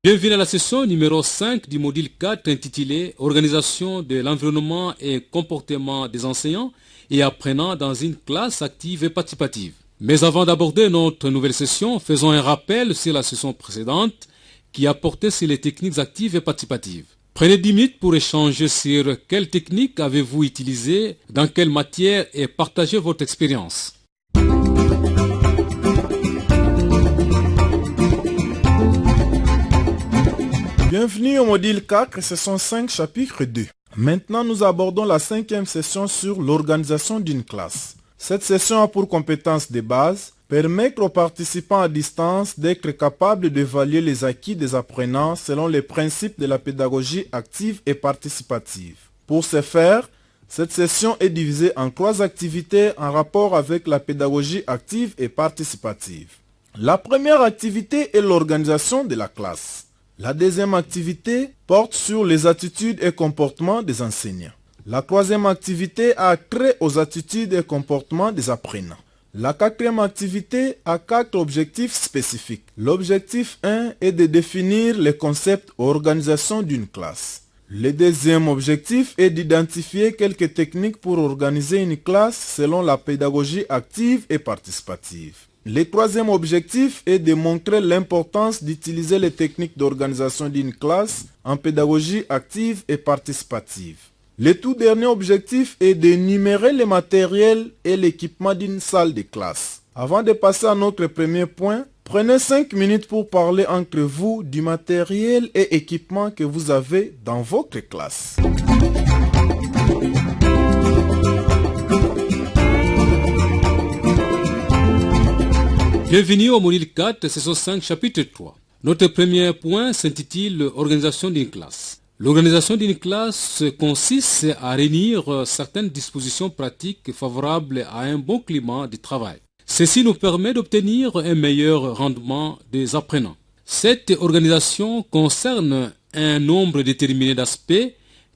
Bienvenue à la session numéro 5 du module 4 intitulé Organisation de l'environnement et comportement des enseignants et apprenants dans une classe active et participative. Mais avant d'aborder notre nouvelle session, faisons un rappel sur la session précédente qui a porté sur les techniques actives et participatives. Prenez 10 minutes pour échanger sur quelles techniques avez-vous utilisées, dans quelle matière et partagez votre expérience. Bienvenue au module 4, session 5, chapitre 2. Maintenant, nous abordons la 5e session sur l'organisation d'une classe. Cette session a pour compétence de base permettre aux participants à distance d'être capables d'évaluer les acquis des apprenants selon les principes de la pédagogie active et participative. Pour ce faire, cette session est divisée en 3 activités en rapport avec la pédagogie active et participative. La première activité est l'organisation de la classe. La deuxième activité porte sur les attitudes et comportements des enseignants. La troisième activité a trait aux attitudes et comportements des apprenants. La quatrième activité a 4 objectifs spécifiques. L'objectif 1 est de définir le concept organisation d'une classe. Le deuxième objectif est d'identifier quelques techniques pour organiser une classe selon la pédagogie active et participative. Le troisième objectif est de montrer l'importance d'utiliser les techniques d'organisation d'une classe en pédagogie active et participative. Le tout dernier objectif est d'énumérer le matériel et l'équipement d'une salle de classe. Avant de passer à notre premier point, prenez 5 minutes pour parler entre vous du matériel et équipement que vous avez dans votre classe. Bienvenue au module 4, session 5, chapitre 3. Notre premier point s'intitule Organisation d'une classe. L'organisation d'une classe consiste à réunir certaines dispositions pratiques favorables à un bon climat de travail. Ceci nous permet d'obtenir un meilleur rendement des apprenants. Cette organisation concerne un nombre déterminé d'aspects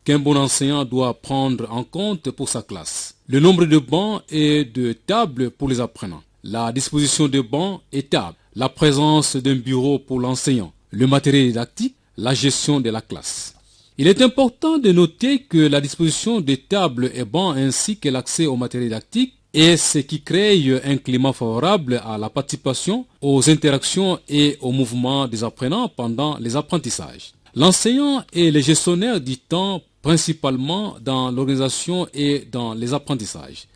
qu'un bon enseignant doit prendre en compte pour sa classe. Le nombre de bancs et de tables pour les apprenants. La disposition de bancs et tables, la présence d'un bureau pour l'enseignant, le matériel didactique, la gestion de la classe. Il est important de noter que la disposition des tables et bancs ainsi que l'accès au matériel didactique est ce qui crée un climat favorable à la participation, aux interactions et au mouvement des apprenants pendant les apprentissages. L'enseignant est le gestionnaire du temps principalement dans l'organisation et dans les apprentissages.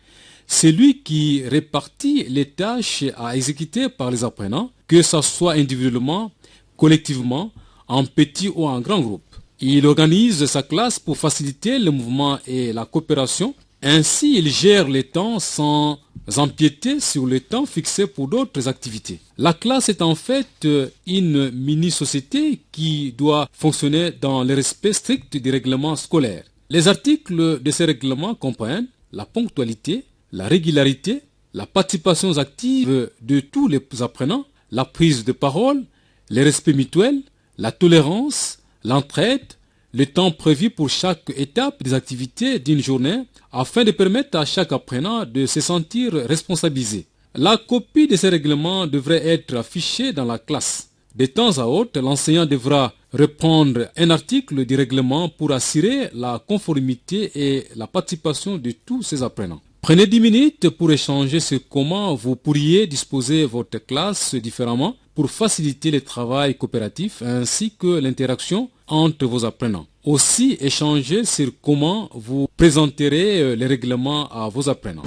C'est lui qui répartit les tâches à exécuter par les apprenants, que ce soit individuellement, collectivement, en petit ou en grand groupe. Il organise sa classe pour faciliter le mouvement et la coopération. Ainsi, il gère les temps sans empiéter sur le temps fixé pour d'autres activités. La classe est en fait une mini-société qui doit fonctionner dans le respect strict des règlements scolaires. Les articles de ces règlements comprennent la ponctualité, la régularité, la participation active de tous les apprenants, la prise de parole, le respect mutuel, la tolérance, l'entraide, le temps prévu pour chaque étape des activités d'une journée afin de permettre à chaque apprenant de se sentir responsabilisé. La copie de ces règlements devrait être affichée dans la classe. De temps à autre, l'enseignant devra reprendre un article du règlement pour assurer la conformité et la participation de tous ces apprenants. Prenez 10 minutes pour échanger sur comment vous pourriez disposer votre classe différemment pour faciliter le travail coopératif ainsi que l'interaction entre vos apprenants. Aussi, échangez sur comment vous présenterez les règlements à vos apprenants.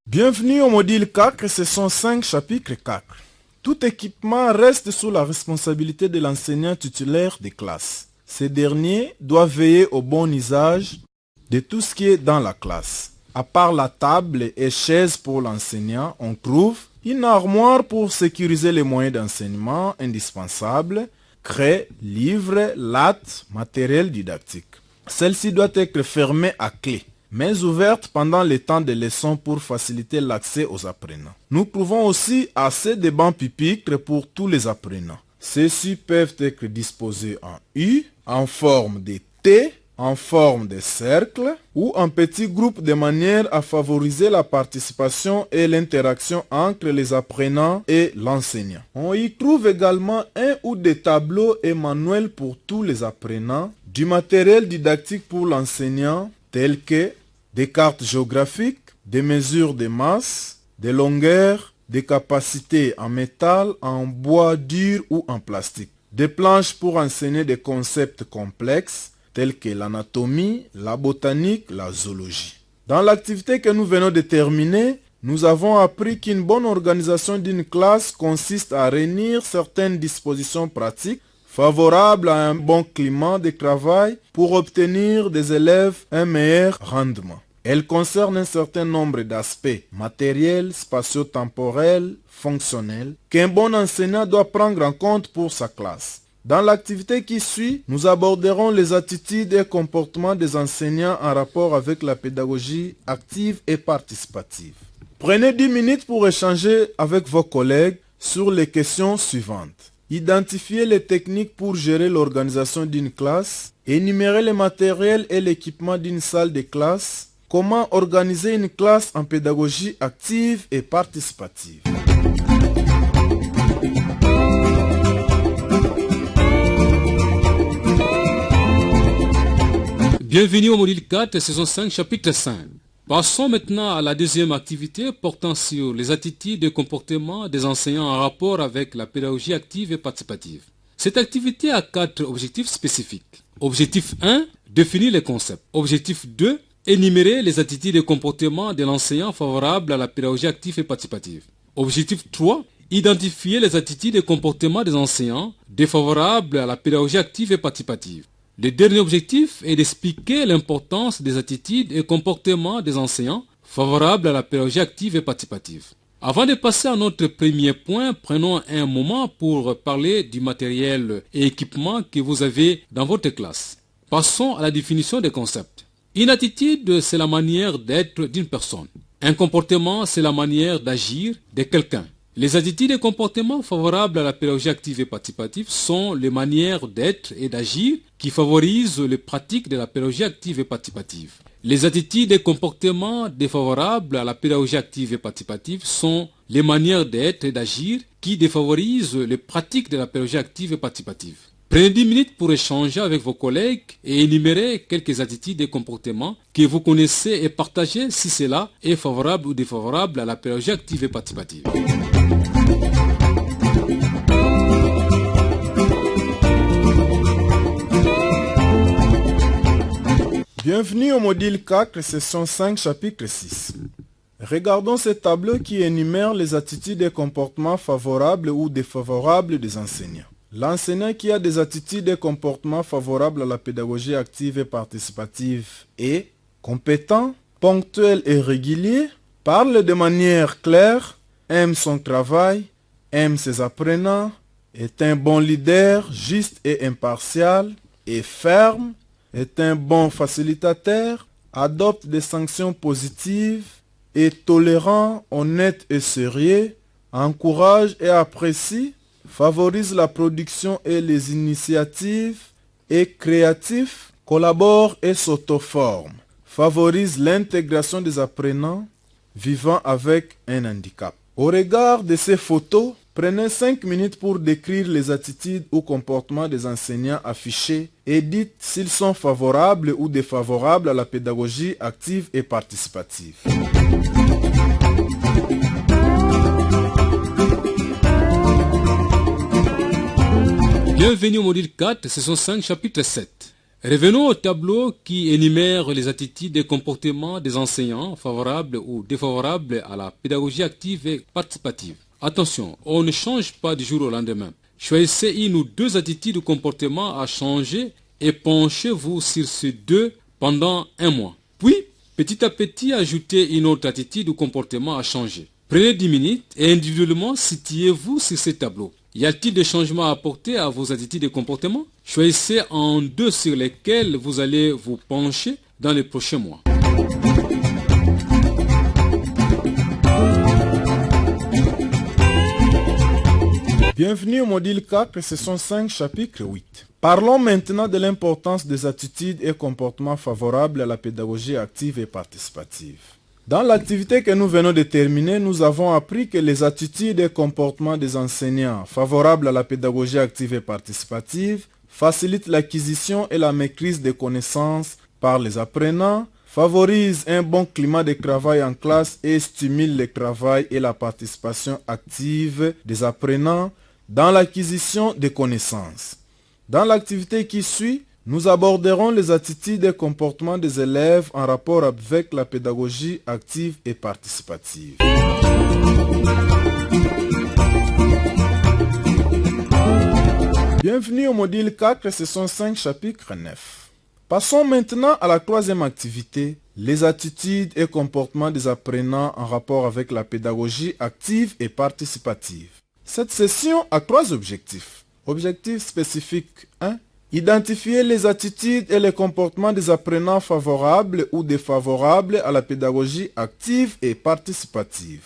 Bienvenue au module 4, session 5, chapitre 4. Tout équipement reste sous la responsabilité de l'enseignant titulaire des classes. Ce dernier doit veiller au bon usage de tout ce qui est dans la classe. À part la table et chaise pour l'enseignant, on trouve une armoire pour sécuriser les moyens d'enseignement indispensables, craie, livres, lattes, matériel didactique. Celle-ci doit être fermée à clé, mais ouverte pendant le temps de leçon pour faciliter l'accès aux apprenants. Nous trouvons aussi assez de bancs pupitres pour tous les apprenants. Ceux-ci peuvent être disposés en U, en forme de T en forme de cercle ou en petits groupes de manière à favoriser la participation et l'interaction entre les apprenants et l'enseignant. On y trouve également un ou des tableaux et manuels pour tous les apprenants, du matériel didactique pour l'enseignant tel que des cartes géographiques, des mesures de masse, de longueur, des capacités en métal, en bois dur ou en plastique, des planches pour enseigner des concepts complexes tels que l'anatomie, la botanique, la zoologie. Dans l'activité que nous venons de terminer, nous avons appris qu'une bonne organisation d'une classe consiste à réunir certaines dispositions pratiques favorables à un bon climat de travail pour obtenir des élèves un meilleur rendement. Elle concerne un certain nombre d'aspects matériels, spatio-temporels, fonctionnels, qu'un bon enseignant doit prendre en compte pour sa classe. Dans l'activité qui suit, nous aborderons les attitudes et comportements des enseignants en rapport avec la pédagogie active et participative. Prenez 10 minutes pour échanger avec vos collègues sur les questions suivantes. Identifiez les techniques pour gérer l'organisation d'une classe, énumérer les matériels et l'équipement d'une salle de classe, comment organiser une classe en pédagogie active et participative. Bienvenue au module 4, saison 5, chapitre 5. Passons maintenant à la deuxième activité portant sur les attitudes et comportements des enseignants en rapport avec la pédagogie active et participative. Cette activité a 4 objectifs spécifiques. Objectif 1, définir les concepts. Objectif 2, énumérer les attitudes et comportements de l'enseignant favorables à la pédagogie active et participative. Objectif 3, identifier les attitudes et comportements des enseignants défavorables à la pédagogie active et participative. Le dernier objectif est d'expliquer l'importance des attitudes et comportements des enseignants favorables à la pédagogie active et participative. Avant de passer à notre premier point, prenons un moment pour parler du matériel et équipement que vous avez dans votre classe. Passons à la définition des concepts. Une attitude, c'est la manière d'être d'une personne. Un comportement, c'est la manière d'agir de quelqu'un. Les attitudes et comportements favorables à la pédagogie active et participative sont les manières d'être et d'agir qui favorisent les pratiques de la pédagogie active et participative. Les attitudes et comportements défavorables à la pédagogie active et participative sont les manières d'être et d'agir qui défavorisent les pratiques de la pédagogie active et participative. Prenez 10 minutes pour échanger avec vos collègues et énumérer quelques attitudes et comportements que vous connaissez et partagez si cela est favorable ou défavorable à la pédagogie active et participative. Bienvenue au module 4, session 5, chapitre 6. Regardons ce tableau qui énumère les attitudes et comportements favorables ou défavorables des enseignants. L'enseignant qui a des attitudes et comportements favorables à la pédagogie active et participative est compétent, ponctuel et régulier, parle de manière claire, aime son travail, aime ses apprenants, est un bon leader, juste et impartial, est ferme, est un bon facilitateur, adopte des sanctions positives, est tolérant, honnête et sérieux, encourage et apprécie, favorise la production et les initiatives, est créatif, collabore et s'auto-forme, favorise l'intégration des apprenants vivant avec un handicap. Au regard de ces photos, prenez 5 minutes pour décrire les attitudes ou comportements des enseignants affichés et dites s'ils sont favorables ou défavorables à la pédagogie active et participative. Bienvenue au module 4, saison 5, chapitre 7. Revenons au tableau qui énumère les attitudes et comportements des enseignants favorables ou défavorables à la pédagogie active et participative. Attention, on ne change pas du jour au lendemain. Choisissez une ou deux attitudes ou comportements à changer et penchez-vous sur ces deux pendant un mois. Puis, petit à petit, ajoutez une autre attitude ou comportement à changer. Prenez 10 minutes et individuellement situez-vous sur ces tableaux. Y a-t-il des changements à apporter à vos attitudes et comportements? Choisissez en deux sur lesquels vous allez vous pencher dans les prochains mois. Bienvenue au module 4, session 5, chapitre 8. Parlons maintenant de l'importance des attitudes et comportements favorables à la pédagogie active et participative. Dans l'activité que nous venons de terminer, nous avons appris que les attitudes et comportements des enseignants favorables à la pédagogie active et participative facilitent l'acquisition et la maîtrise des connaissances par les apprenants, favorisent un bon climat de travail en classe et stimulent le travail et la participation active des apprenants dans l'acquisition des connaissances. Dans l'activité qui suit, nous aborderons les attitudes et comportements des élèves en rapport avec la pédagogie active et participative. Bienvenue au module 4, session 5, chapitre 9. Passons maintenant à la troisième activité, les attitudes et comportements des apprenants en rapport avec la pédagogie active et participative. Cette session a 3 objectifs. Objectif spécifique 1. Identifier les attitudes et les comportements des apprenants favorables ou défavorables à la pédagogie active et participative.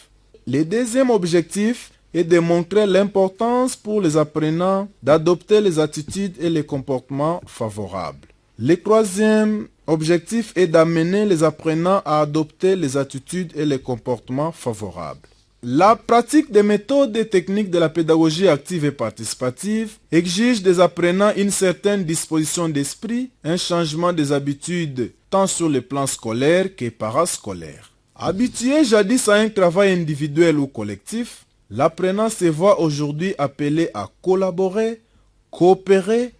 Le deuxième objectif est de montrer l'importance pour les apprenants d'adopter les attitudes et les comportements favorables. Le troisième objectif est d'amener les apprenants à adopter les attitudes et les comportements favorables. La pratique des méthodes et techniques de la pédagogie active et participative exige des apprenants une certaine disposition d'esprit, un changement des habitudes tant sur le plan scolaire que parascolaire. Habitué jadis à un travail individuel ou collectif, l'apprenant se voit aujourd'hui appelé à collaborer, coopérer,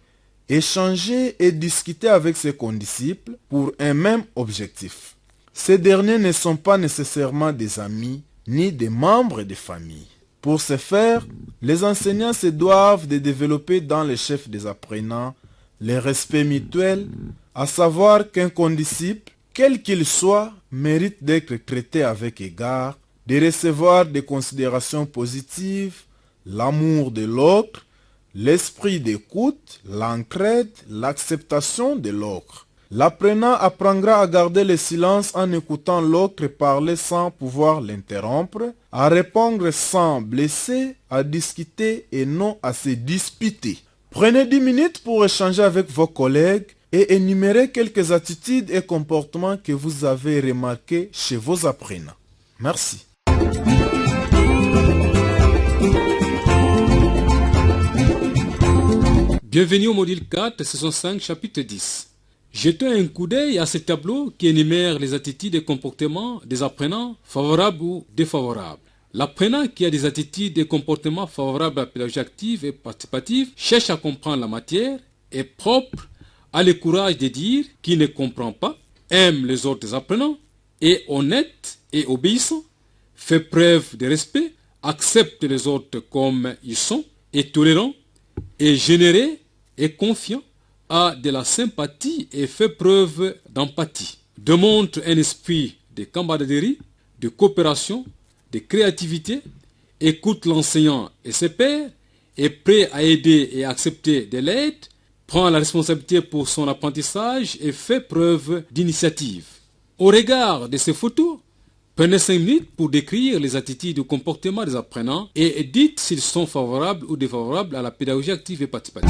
échanger et discuter avec ses condisciples pour un même objectif. Ces derniers ne sont pas nécessairement des amis, ni des membres de famille. Pour ce faire, les enseignants se doivent de développer dans les chefs des apprenants le respect mutuel, à savoir qu'un condisciple, quel qu'il soit, mérite d'être traité avec égard, de recevoir des considérations positives, l'amour de l'autre, l'esprit d'écoute, l'entraide, l'acceptation de l'autre. L'apprenant apprendra à garder le silence en écoutant l'autre parler sans pouvoir l'interrompre, à répondre sans blesser, à discuter et non à se disputer. Prenez 10 minutes pour échanger avec vos collègues et énumérer quelques attitudes et comportements que vous avez remarqués chez vos apprenants. Merci. Bienvenue au module 4, saison 5, chapitre 10. Jetons un coup d'œil à ce tableau qui énumère les attitudes et comportements des apprenants favorables ou défavorables. L'apprenant qui a des attitudes et comportements favorables à la pédagogie active et participative cherche à comprendre la matière, est propre, a le courage de dire qu'il ne comprend pas, aime les autres apprenants, est honnête et obéissant, fait preuve de respect, accepte les autres comme ils sont, est tolérant, est généreux et confiant, a de la sympathie et fait preuve d'empathie, démontre un esprit de camaraderie, de coopération, de créativité, écoute l'enseignant et ses pairs, est prêt à aider et à accepter de l'aide, prend la responsabilité pour son apprentissage et fait preuve d'initiative. Au regard de ces photos, prenez 5 minutes pour décrire les attitudes et comportements des apprenants et dites s'ils sont favorables ou défavorables à la pédagogie active et participative.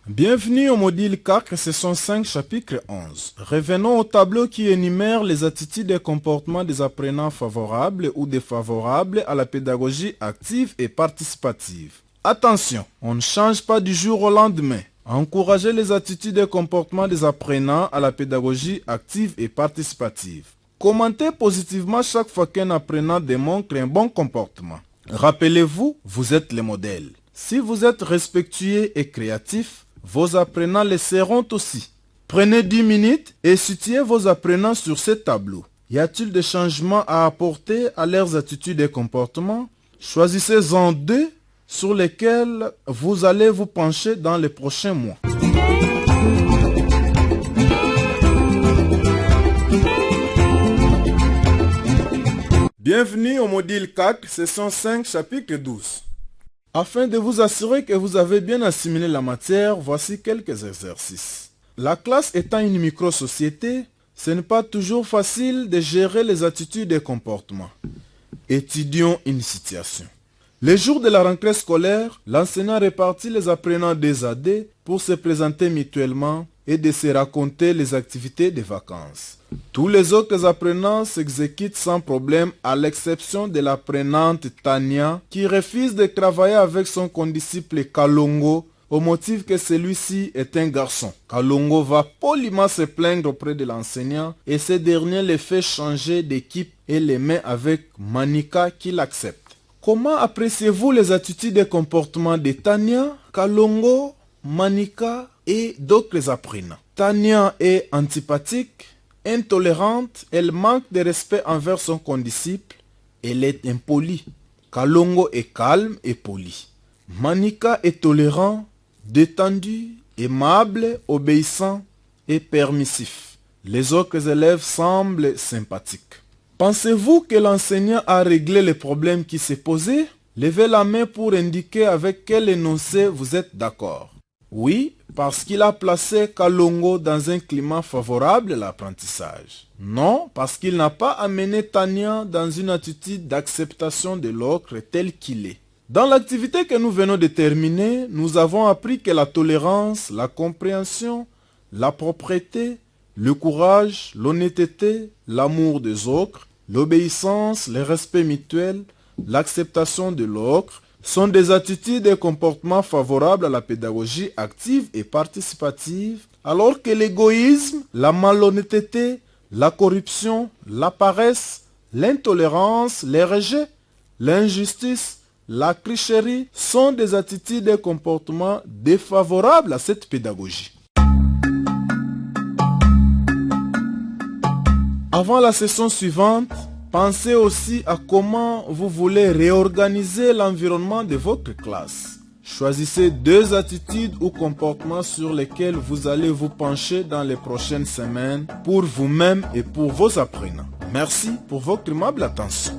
Bienvenue au module 4, session 5, chapitre 11. Revenons au tableau qui énumère les attitudes et comportements des apprenants favorables ou défavorables à la pédagogie active et participative. Attention, on ne change pas du jour au lendemain. Encouragez les attitudes et comportements des apprenants à la pédagogie active et participative. Commentez positivement chaque fois qu'un apprenant démontre un bon comportement. Rappelez-vous, vous êtes le modèle. Si vous êtes respectueux et créatif, vos apprenants le seront aussi. Prenez 10 minutes et situez vos apprenants sur ce tableau. Y a-t-il des changements à apporter à leurs attitudes et comportements? Choisissez-en 2 sur lesquels vous allez vous pencher dans les prochains mois. Bienvenue au module 4, session 5, chapitre 12. Afin de vous assurer que vous avez bien assimilé la matière, voici quelques exercices. La classe étant une micro-société, ce n'est pas toujours facile de gérer les attitudes et comportements. Étudions une situation. Le jour de la rentrée scolaire, l'enseignant répartit les apprenants des AD pour se présenter mutuellement et de se raconter les activités des vacances. Tous les autres apprenants s'exécutent sans problème à l'exception de l'apprenante Tania qui refuse de travailler avec son condisciple Kalongo au motif que celui-ci est un garçon. Kalongo va poliment se plaindre auprès de l'enseignant et ce dernier le fait changer d'équipe et les met avec Manika qui l'accepte. Comment appréciez-vous les attitudes et comportements de Tania, Kalongo, Manika et d'autres apprenants? Tania est antipathique, intolérante, elle manque de respect envers son condisciple, elle est impolie. Kalongo est calme et poli. Manika est tolérant, détendu, aimable, obéissant et permissif. Les autres élèves semblent sympathiques. Pensez-vous que l'enseignant a réglé les problèmes qui se posaient? Levez la main pour indiquer avec quel énoncé vous êtes d'accord. Oui, parce qu'il a placé Kalongo dans un climat favorable à l'apprentissage. Non, parce qu'il n'a pas amené Tania dans une attitude d'acceptation de l'autre tel qu'il est. Dans l'activité que nous venons de terminer, nous avons appris que la tolérance, la compréhension, la propreté, le courage, l'honnêteté, l'amour des autres, l'obéissance, le respect mutuel, l'acceptation de l'autre sont des attitudes et comportements favorables à la pédagogie active et participative, alors que l'égoïsme, la malhonnêteté, la corruption, la paresse, l'intolérance, les rejets, l'injustice, la tricherie sont des attitudes et comportements défavorables à cette pédagogie. Avant la session suivante, pensez aussi à comment vous voulez réorganiser l'environnement de votre classe. Choisissez 2 attitudes ou comportements sur lesquels vous allez vous pencher dans les prochaines semaines pour vous-même et pour vos apprenants. Merci pour votre aimable attention.